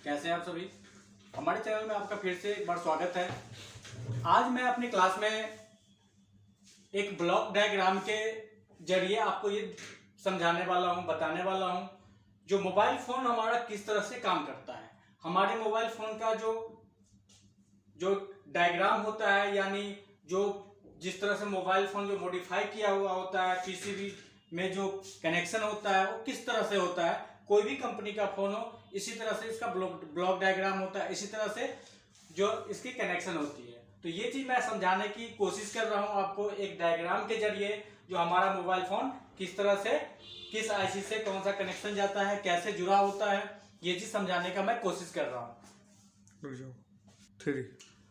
कैसे हैं आप सभी। हमारे चैनल में आपका फिर से एक बार स्वागत है। आज मैं अपनी क्लास में एक ब्लॉक डायग्राम के जरिए आपको ये समझाने वाला हूँ, बताने वाला हूँ जो मोबाइल फ़ोन हमारा किस तरह से काम करता है। हमारे मोबाइल फ़ोन का जो डायग्राम होता है, यानी जो जिस तरह से मोबाइल फ़ोन जो मॉडिफाई किया हुआ होता है, पीसीबी में जो कनेक्शन होता है वो किस तरह से होता है। कोई भी कंपनी का फ़ोन हो, इसी तरह से इसका ब्लॉक डायग्राम होता है, इसी तरह से जो इसकी कनेक्शन होती है। तो ये चीज़ मैं समझाने की कोशिश कर रहा हूँ आपको एक डायग्राम के जरिए, जो हमारा मोबाइल फ़ोन किस तरह से, किस आईसी से कौन सा कनेक्शन जाता है, कैसे जुड़ा होता है, ये चीज़ समझाने का मैं कोशिश कर रहा हूँ।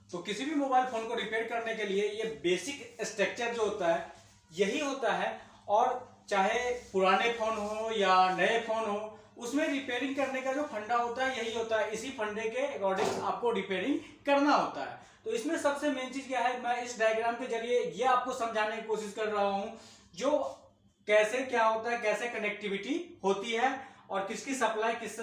तो किसी भी मोबाइल फ़ोन को रिपेयर करने के लिए ये बेसिक स्ट्रक्चर जो होता है यही होता है, और चाहे पुराने फ़ोन हो या नए फ़ोन हो, उसमें रिपेयरिंग करने का जो फंडा होता है यही होता है। इसी फंडे के अकॉर्डिंग आपको रिपेयरिंग करना होता है। तो इसमें सबसे मेन चीज़ क्या है, मैं इस डायग्राम के जरिए ये आपको समझाने की कोशिश कर रहा हूँ जो कैसे क्या होता है, कैसे कनेक्टिविटी होती है और किसकी सप्लाई किस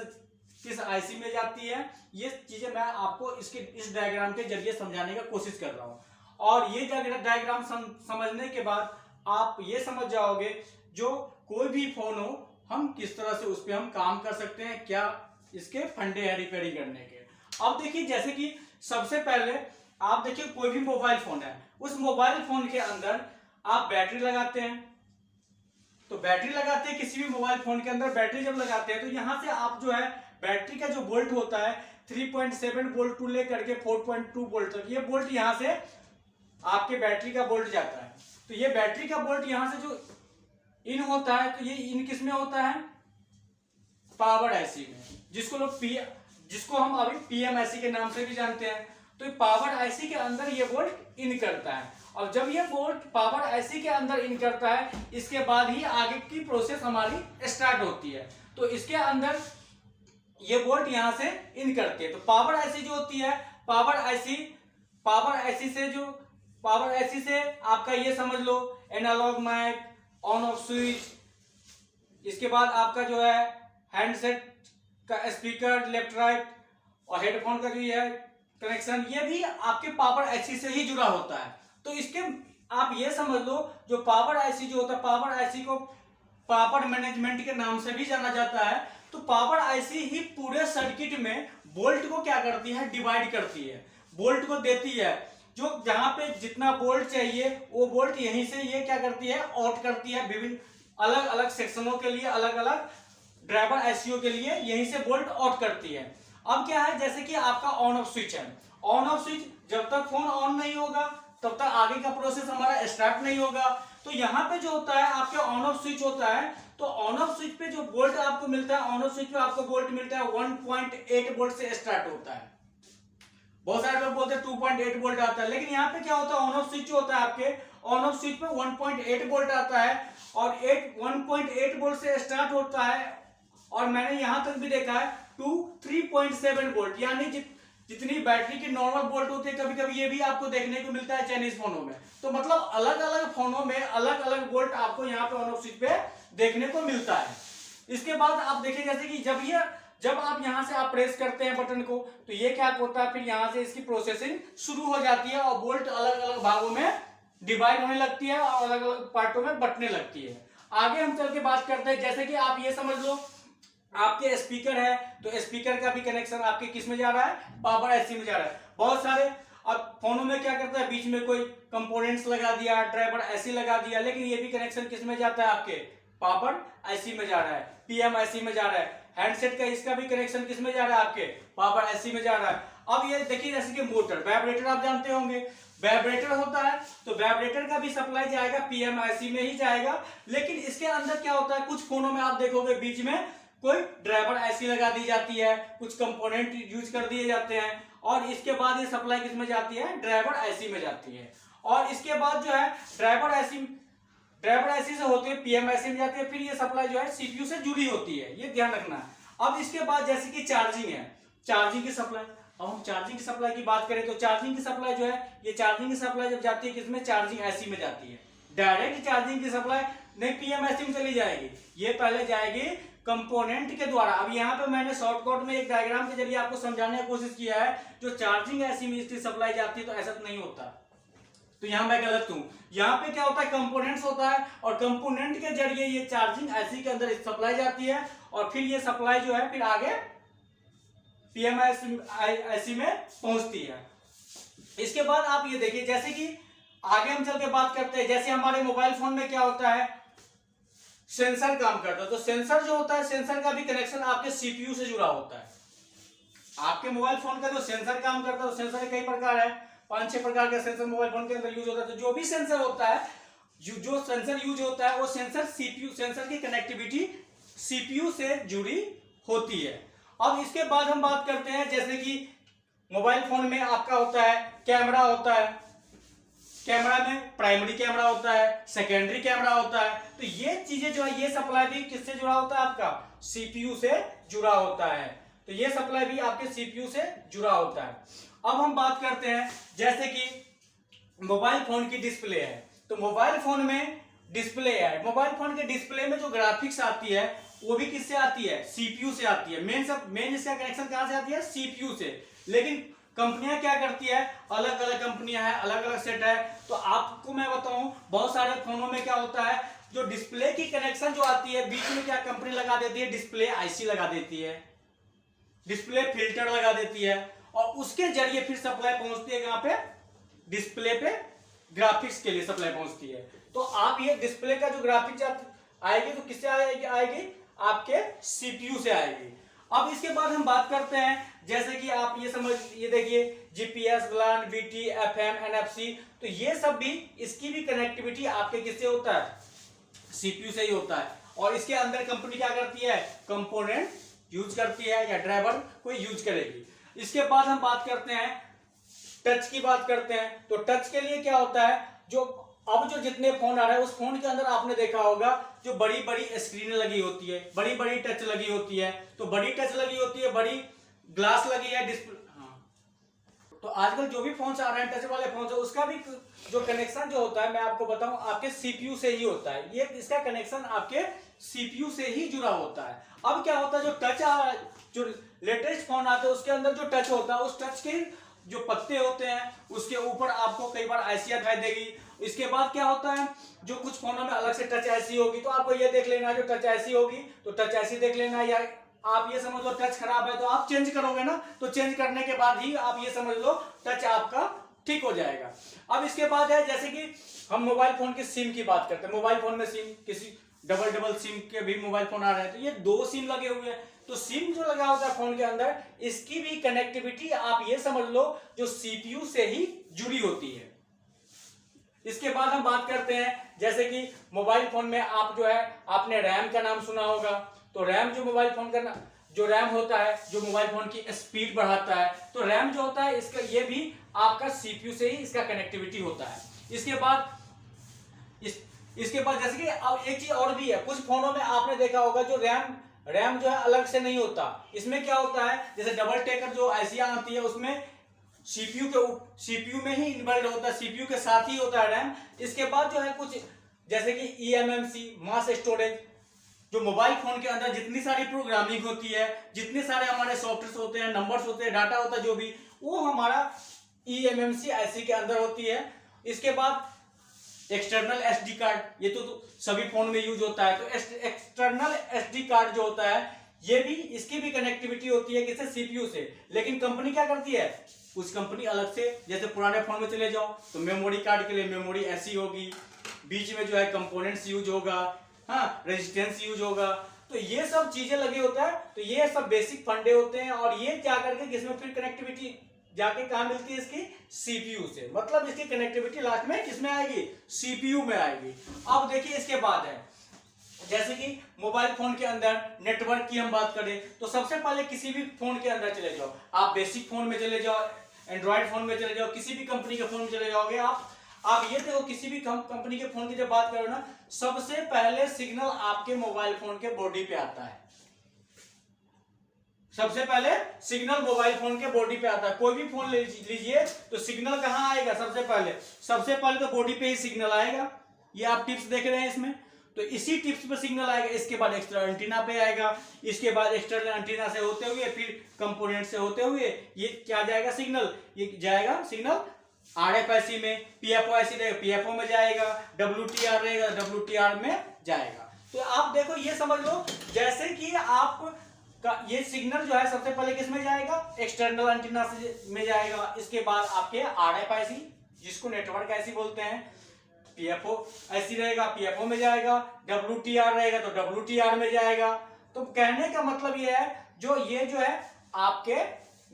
आईसी में जाती है। ये चीज़ें मैं आपको इस डायग्राम के जरिए समझाने का कोशिश कर रहा हूँ। और ये डायग्राम समझने के बाद आप ये समझ जाओगे जो कोई भी फ़ोन हो, हम किस तरह से उस पर हम काम कर सकते हैं, क्या इसके फंडे हैं रिपेयरिंग करने के। अब देखिए, जैसे कि सबसे पहले आप देखिए कोई भी मोबाइल फ़ोन है, उस मोबाइल फ़ोन के अंदर आप बैटरी लगाते हैं। तो बैटरी लगाते हैं किसी भी मोबाइल फ़ोन के अंदर, बैटरी जब लगाते हैं तो यहाँ से आप जो है बैटरी का जो वोल्ट होता है 3.7 वोल्ट टू लेकर के 4.2 वोल्ट तक, ये वोल्ट यहाँ से आपके बैटरी का वोल्ट जाता है। तो ये बैटरी का वोल्ट यहाँ से जो इन होता है, तो ये इन किस में होता है, पावर आईसी में, जिसको हम अभी पीएमआईसी के नाम से भी जानते हैं। तो ये पावर आईसी के अंदर ये वोल्ट इन करता है, और जब ये वोल्ट पावर आईसी के अंदर इन करता है, इसके बाद ही आगे की प्रोसेस हमारी स्टार्ट होती है। तो इसके अंदर ये वोल्ट यहाँ से इन करती है। तो पावर आईसी जो होती है, पावर आईसी से आपका ये समझ लो analogue mic, on off switch, इसके बाद आपका जो है हैंडसेट का स्पीकर लेफ्ट राइट, और हेडफोन का जो है कनेक्शन, ये भी आपके पावर आईसी से ही जुड़ा होता है। तो इसके आप ये समझ लो जो पावर आईसी जो होता है, पावर आईसी को पावर मैनेजमेंट के नाम से भी जाना जाता है। तो पावर आईसी ही पूरे सर्किट में वोल्ट को क्या करती है, डिवाइड करती है, वोल्ट को देती है। जो जहां पे जितना वोल्ट चाहिए वो वोल्ट यहीं से ये क्या करती है, आउट करती है। विभिन्न अलग अलग सेक्शनों के लिए, अलग अलग ड्राइवर आईसीओ के लिए यहीं से वोल्ट आउट करती है। अब क्या है, जैसे कि आपका ऑन ऑफ स्विच है, ऑन ऑफ स्विच जब तक फोन ऑन नहीं होगा तब तक आगे का प्रोसेस हमारा स्टार्ट नहीं होगा। तो यहाँ पे जो होता है आपके ऑन ऑफ स्विच होता है, तो ऑन ऑफ स्विच पे जो वोल्ट आपको मिलता है, ऑन ऑफ स्विच पे आपको वोल्ट मिलता है 1.8 वोल्ट से स्टार्ट होता है। बहुत सारे लोग बोलते हैं 2.8 वोल्ट आता है, लेकिन यहाँ पे क्या होता है, ऑन ऑफ स्विच होता है आपके, ऑन ऑफ स्विच पे 1.8 वोल्ट आता है, और 1.8 वोल्ट से स्टार्ट होता है। और मैंने यहाँ तक भी देखा है 3.7 वोल्ट, यानी जितनी बैटरी की नॉर्मल वोल्ट होती है, कभी कभी ये भी आपको देखने को मिलता है चाइनीज फोनों में। तो मतलब अलग अलग फोनों में अलग अलग वोल्ट आपको यहाँ पे ऑन ऑफ स्विच पे देखने को मिलता है। इसके बाद आप देखिए, जैसे कि जब आप यहां से आप प्रेस करते हैं बटन को, तो ये क्या होता है, फिर यहां से इसकी प्रोसेसिंग शुरू हो जाती है और वोल्ट अलग अलग भागों में डिवाइड होने लगती है और अलग अलग पार्टों में बंटने लगती है। आगे हम चल के बात करते हैं, जैसे कि आप ये समझ लो आपके स्पीकर है, तो स्पीकर का भी कनेक्शन आपके किस में जा रहा है, पावर आईसी में जा रहा है। बहुत सारे अब फोनों में क्या करता है, बीच में कोई कंपोनेंट्स लगा दिया, ड्राइवर आईसी लगा दिया, लेकिन ये भी कनेक्शन किस में जाता है, आपके पावर आईसी में जा रहा है, पीएमआईसी में जा रहा है। हैंडसेट का इसका भी कनेक्शन किस में जा रहा है, आपके पावर आईसी में जा रहा है। अब ये देखिए, जैसे कि मोटर, वाइब्रेटर आप जानते होंगे, वाइब्रेटर होता है, तो वाइब्रेटर का भी सप्लाई जाएगा पीएमआईसी में ही जाएगा। लेकिन इसके अंदर क्या होता है, कुछ फोनों में आप देखोगे बीच में कोई ड्राइवर आईसी लगा दी जाती है, कुछ कंपोनेंट यूज कर दिए जाते हैं, और इसके बाद ये सप्लाई किस में जाती है, ड्राइवर आईसी में जाती है। और इसके बाद जो है ड्राइवर आईसी से होते हुए पीएमआईसी में जाती है, फिर ये सप्लाई जो है सीपीयू से जुड़ी होती है, ये ध्यान रखना है। अब इसके बाद जैसे कि चार्जिंग है, चार्जिंग की सप्लाई, अब हम चार्जिंग की सप्लाई की बात करें तो चार्जिंग की सप्लाई जो है, ये चार्जिंग की सप्लाई जब जाती है किसमें, चार्जिंग आईसी में जाती है। डायरेक्ट चार्जिंग की सप्लाई नहीं पीएमआईसी में चली जाएगी, ये पहले जाएगी कंपोनेंट के द्वारा, अब यहाँ पे मैंने शॉर्टकट में एक डायग्राम के जरिए आपको समझाने की कोशिश किया है, जो चार्जिंग ऐसी मिस्ट्री सप्लाई जाती है तो ऐसा नहीं होता, तो यहाँ मैं गलत हूं। यहाँ पे क्या होता है, कंपोनेंट्स होता है और कंपोनेंट के जरिए ये चार्जिंग ऐसी के अंदर सप्लाई जाती है और फिर ये सप्लाई जो है फिर आगे पीएमआईसी में पहुंचती है। इसके बाद आप ये देखिए, जैसे कि आगे हम चल के बात करते हैं, जैसे हमारे मोबाइल फोन में क्या होता है, सेंसर काम करता है, तो सेंसर जो होता है, सेंसर का भी कनेक्शन आपके सीपीयू से जुड़ा होता है। आपके मोबाइल फोन का जो सेंसर काम करता है, तो सेंसर कई प्रकार है, 5-6 प्रकार के सेंसर मोबाइल फोन के अंदर यूज होता है। तो जो भी सेंसर होता है, जो सेंसर यूज होता है, वो सेंसर सीपीयू, सेंसर की कनेक्टिविटी सीपीयू से जुड़ी होती है। अब इसके बाद हम बात करते हैं, जैसे कि मोबाइल फोन में आपका होता है कैमरा होता है, कैमरा में प्राइमरी कैमरा होता है, सेकेंडरी कैमरा होता है, तो ये चीजें जो है, ये सप्लाई भी किससे जुड़ा होता है, आपका सीपीयू से जुड़ा होता है। तो ये सप्लाई भी आपके सीपीयू से जुड़ा होता है। अब हम बात करते हैं, जैसे कि मोबाइल फोन की डिस्प्ले है, तो मोबाइल फोन में डिस्प्ले है, मोबाइल फोन के डिस्प्ले में जो ग्राफिक्स आती है वो भी किससे आती है, सीपीयू से आती है। मेन इसका कनेक्शन कहां से आती है, सीपीयू से। लेकिन कंपनियां क्या करती है, अलग अलग कंपनियां हैं, अलग अलग सेट है। तो आपको मैं बताऊं, बहुत सारे फोनों में क्या होता है, जो डिस्प्ले की कनेक्शन जो आती है, बीच में क्या कंपनी लगा देती है, डिस्प्ले आईसी लगा देती है, डिस्प्ले फिल्टर लगा देती है, और उसके जरिए फिर सप्लाई पहुंचती है कहां पे, डिस्प्ले पे ग्राफिक्स के लिए सप्लाई पहुंचती है। तो आप ये डिस्प्ले का जो ग्राफिक्स आएगी तो किससे आएगी, आपके सीपीयू से आएगी। अब इसके बाद हम बात करते हैं, जैसे कि आप ये देखिए, जीपीएस, ग्लान, वीटी, एफएम, एनएफसी, तो ये सब भी, इसकी भी कनेक्टिविटी आपके किससे होता है, सीपीयू से ही होता है। और इसके अंदर कंपनी क्या करती है, कंपोनेंट यूज करती है या ड्राइवर कोई यूज करेगी। इसके बाद हम बात करते हैं, टच की बात करते हैं। तो टच के लिए क्या होता है, जो जितने फोन आ रहे हैं, उस फोन के अंदर आपने देखा होगा जो बड़ी बड़ी स्क्रीन लगी होती है, बड़ी बड़ी टच लगी होती है, तो बड़ी टच लगी होती है, बड़ी ग्लास लगी है, डिस्प्ले। तो आजकल जो भी फोन आ रहे हैं, टच वाले फोन, उसका भी जो कनेक्शन जो होता है, मैं आपको बताऊं, आपके सीपीयू से ही होता है। ये इसका कनेक्शन आपके सीपीयू से ही जुड़ा होता है। अब क्या होता है, जो लेटेस्ट फोन आते हैं उसके अंदर जो टच होता है, उस टच के जो पत्ते होते हैं उसके ऊपर आपको कई बार आईसी दिखाई देगी। इसके बाद क्या होता है, जो कुछ फोनों में अलग से टच आईसी होगी, तो आपको ये देख लेना, जो टच आईसी होगी तो टच आईसी देख लेना, या आप ये समझ लो टच खराब है तो आप चेंज करोगे ना, तो चेंज करने के बाद ही आप ये समझ लो टच आपका ठीक हो जाएगा। अब इसके बाद है, जैसे कि हम मोबाइल फोन की सिम की बात करते हैं, मोबाइल फोन में सिम, किसी डबल सिम के भी मोबाइल फोन आ रहे हैं, तो ये 2 सिम लगे हुए हैं। तो सिम जो लगा होता है फोन के अंदर, इसकी भी कनेक्टिविटी आप ये समझ लो जो सीपीयू से ही जुड़ी होती है। इसके बाद हम बात करते हैं, जैसे कि मोबाइल फोन में आप जो है, आपने रैम का नाम सुना होगा, तो रैम जो मोबाइल फोन का जो रैम होता है, जो मोबाइल फोन की स्पीड बढ़ाता है, तो रैम जो होता है इसका, ये भी आपका सीपीयू से ही इसका कनेक्टिविटी होता है। इसके बाद जैसे कि अब एक चीज और भी है, कुछ फोनों में आपने देखा होगा जो रैम जो है अलग से नहीं होता। इसमें क्या होता है, जैसे डबल टेकर जो आईसियां आती है, उसमें सीपीयू में ही इन्वॉल्व होता है, सीपीयू के साथ ही होता है रैम। इसके बाद जो है कुछ, जैसे कि ईएमएमसी, मास स्टोरेज, जो मोबाइल फोन के अंदर जितनी सारी प्रोग्रामिंग होती है, जितने सारे हमारे सॉफ्टवेयर होते हैं, नंबर्स होते हैं, डाटा होता है, जो भी, वो हमारा ईएमएमसी आईसी के अंदर होती है। इसके बाद एक्सटर्नल एसडी कार्ड, ये तो सभी फोन में यूज होता है, तो एक्सटर्नल एसडी कार्ड जो होता है, ये भी, इसकी भी कनेक्टिविटी होती है किससे, सीपीयू से। लेकिन कंपनी क्या करती है, कुछ कंपनी अलग से, जैसे पुराने फोन में चले जाओ तो मेमोरी कार्ड के लिए मेमोरी ऐसी होगी, बीच में जो है कंपोनेंट्स यूज होगा, हाँ, रेजिस्टेंस यूज होगा, तो ये सब चीजें लगे होता है। तो ये सब बेसिक फंडे होते हैं, और ये क्या करके किसमें फिर कनेक्टिविटी जाके कहां मिलती है, इसकी सीपीयू से। मतलब इसकी कनेक्टिविटी लास्ट में किसमें आएगी, सीपीयू में आएगी। अब देखिए इसके बाद है, जैसे कि मोबाइल फोन के अंदर नेटवर्क की हम बात करें, तो सबसे पहले किसी भी फोन के अंदर चले जाओ, आप बेसिक फोन में चले जाओ, एंड्रॉइड फोन में चले जाओ, किसी भी कंपनी के फोन में चले जाओगे आप ये देखो, किसी भी कंपनी के फोन की जब बात करो ना, सबसे पहले सिग्नल आपके मोबाइल फोन के बॉडी पे आता है। सबसे पहले सिग्नल मोबाइल फोन के बॉडी पे आता है। कोई भी फोन लीजिए तो सिग्नल कहां आएगा, सबसे पहले तो बॉडी पे ही सिग्नल आएगा। ये आप टिप्स देख रहे हैं इसमें, तो इसी टिप्स पे सिग्नल आएगा, इसके बाद एक्सटर्नल एंटीना पे आएगा, इसके बाद एक्सटर्नल एंटीना से होते हुए फिर कंपोनेंट से होते हुए ये क्या जाएगा सिग्नल, ये जाएगा सिग्नल RFIC में, PFOIC रहेगा PFO में जाएगा, WTR रहेगा WTR में जाएगा। तो आप देखो ये समझ लो, जैसे कि आप का ये सिग्नल जो है सबसे पहले किस में जाएगा, एक्सटर्नल एंटीना में जाएगा, इसके बाद आपके RFIC जिसको नेटवर्क ऐसी बोलते हैं, PFO ऐसी रहेगा PFO में जाएगा, WTR रहेगा तो WTR में जाएगा। तो कहने का मतलब ये है ये जो है आपके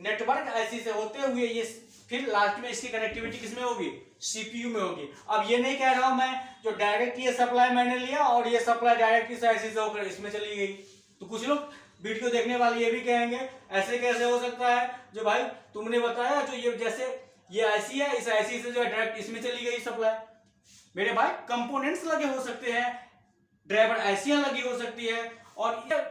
नेटवर्क ऐसी से होते हुए ये फिर लास्ट में इसकी कनेक्टिविटी किसमें होगी, CPU में होगी। अब ये नहीं कह रहा हूं मैं जो डायरेक्ट ये सप्लाई मैंने लिया और ये सप्लाई डायरेक्ट इस ऐसी से होकर इसमें चली गई, तो कुछ लोग वीडियो देखने वाले ये भी कहेंगे ऐसे कैसे हो सकता है, जो भाई तुमने बताया जो ये जैसे ये ऐसी है, इस ऐसी से जो है डायरेक्ट इसमें चली गई सप्लाई। मेरे भाई कंपोनेंट्स लगे हो सकते हैं, ड्राइवर ऐसियां लगी हो सकती है और ये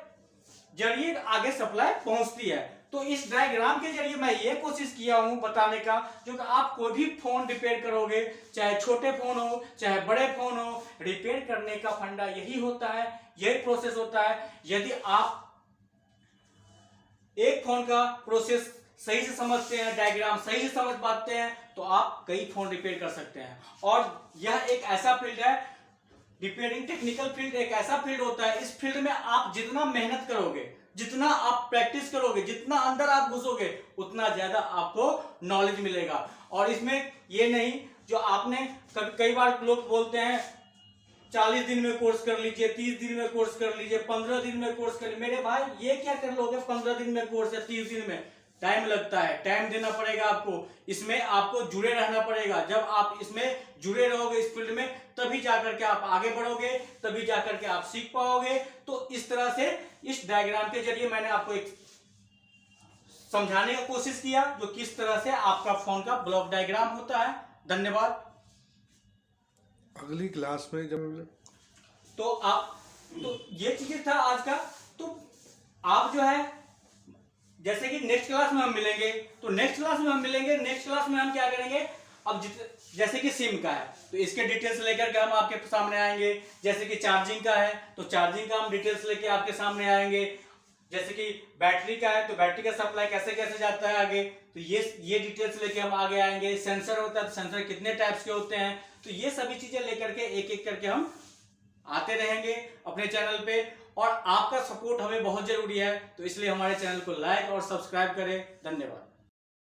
जरिए आगे सप्लाई पहुंचती है। तो इस डायग्राम के जरिए मैं ये कोशिश किया हूं बताने का, जो कि आप कोई भी फोन रिपेयर करोगे, चाहे छोटे फोन हो चाहे बड़े फोन हो, रिपेयर करने का फंडा यही होता है, यही प्रोसेस होता है। यदि आप एक फोन का प्रोसेस सही से समझते हैं, डायग्राम सही से समझ पाते हैं, तो आप कई फोन रिपेयर कर सकते हैं। और यह एक ऐसा फील्ड है, रिपेयरिंग टेक्निकल फील्ड एक ऐसा फील्ड होता है, इस फील्ड में आप जितना मेहनत करोगे, जितना आप प्रैक्टिस करोगे, जितना अंदर आप घुसोगे, उतना ज्यादा आपको नॉलेज मिलेगा। और इसमें ये नहीं जो आपने कई बार लोग बोलते हैं 40 दिन में कोर्स कर लीजिए, 30 दिन में कोर्स कर लीजिए, 15 दिन में कोर्स कर लीजिए। मेरे भाई ये क्या कर लोगे 15 दिन में कोर्स या 30 दिन में, टाइम लगता है, टाइम देना पड़ेगा आपको, इसमें आपको जुड़े रहना पड़ेगा। जब आप इसमें जुड़े रहोगे इस फील्ड में, तभी जाकर के आप आगे बढ़ोगे, तभी जाकर के आप सीख पाओगे। तो इस तरह से इस डायग्राम के जरिए मैंने आपको एक समझाने की कोशिश किया जो किस तरह से आपका फोन का ब्लॉक डायग्राम होता है। धन्यवाद। अगली क्लास में जब तो ये चीजें था आज का। तो आप जो है जैसे कि नेक्स्ट क्लास में हम मिलेंगे, तो नेक्स्ट क्लास में हम क्या करेंगे, अब जैसे कि सिम का है तो इसके डिटेल्स लेकर के हम आपके सामने आएंगे। जैसे कि चार्जिंग का है तो चार्जिंग का हम डिटेल्स लेके आपके सामने आएंगे। जैसे कि बैटरी का है तो बैटरी का सप्लाई कैसे कैसे जाता है आगे, तो ये डिटेल्स लेके हम आगे आएंगे। सेंसर होता है तो सेंसर कितने टाइप्स के होते हैं, तो ये सभी चीजें लेकर के एक एक करके हम आते रहेंगे अपने चैनल पे। और आपका सपोर्ट हमें बहुत जरूरी है, तो इसलिए हमारे चैनल को लाइक और सब्सक्राइब करें। धन्यवाद।